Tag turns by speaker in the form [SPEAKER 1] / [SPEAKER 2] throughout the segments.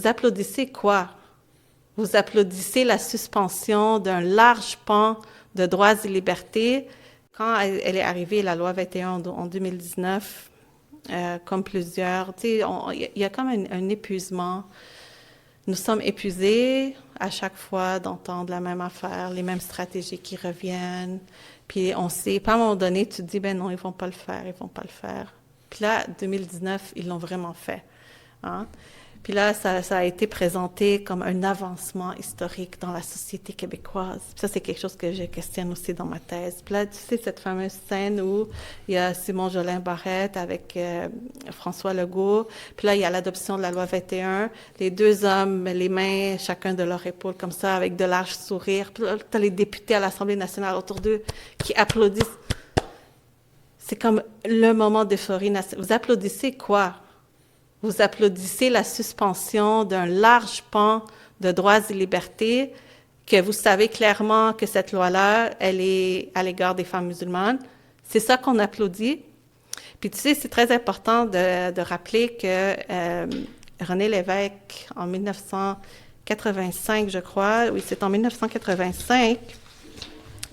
[SPEAKER 1] vous applaudissez quoi? Vous applaudissez la suspension d'un large pan de droits et libertés. Quand elle est arrivée, la loi 21 en 2019, comme plusieurs, tu sais, il y a comme un épuisement. Nous sommes épuisés à chaque fois d'entendre la même affaire, les mêmes stratégies qui reviennent. Puis on sait, pas à un moment donné, tu te dis, ben non, ils vont pas le faire, ils vont pas le faire. Puis là, 2019, ils l'ont vraiment fait. Hein? Puis là, ça a été présenté comme un avancement historique dans la société québécoise. Puis ça, c'est quelque chose que je questionne aussi dans ma thèse. Puis là, tu sais, cette fameuse scène où il y a Simon Jolin Barrette avec François Legault. Puis là, il y a l'adoption de la loi 21. Les deux hommes, les mains chacun de leur épaule comme ça, avec de larges sourires. Puis là, tu as les députés à l'Assemblée nationale autour d'eux qui applaudissent. C'est comme le moment d'euphorie nationale. Vous applaudissez quoi? Vous applaudissez la suspension d'un large pan de droits et libertés que vous savez clairement que cette loi-là, elle est à l'égard des femmes musulmanes. C'est ça qu'on applaudit. Puis tu sais, c'est très important de rappeler que René Lévesque, en 1985, je crois, oui, c'est en 1985,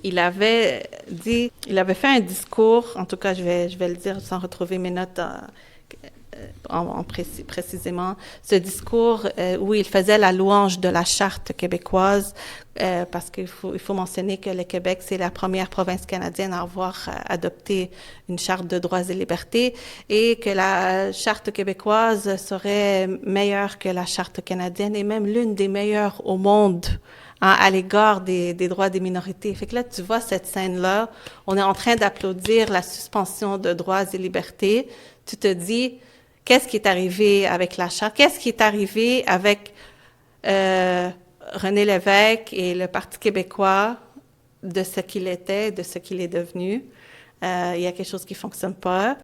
[SPEAKER 1] il avait fait un discours, en tout cas, je vais le dire sans retrouver mes notes précisément, ce discours où il faisait la louange de la charte québécoise, parce qu'il faut mentionner que le Québec, c'est la première province canadienne à avoir adopté une charte de droits et libertés, et que la charte québécoise serait meilleure que la charte canadienne, et même l'une des meilleures au monde, hein, à l'égard des droits des minorités. Fait que là, tu vois cette scène-là, on est en train d'applaudir la suspension de droits et libertés. Tu te dis, qu'est-ce qui est arrivé avec la charte? Qu'est-ce qui est arrivé avec René Lévesque et le Parti québécois de ce qu'il était, de ce qu'il est devenu? Il y a quelque chose qui ne fonctionne pas.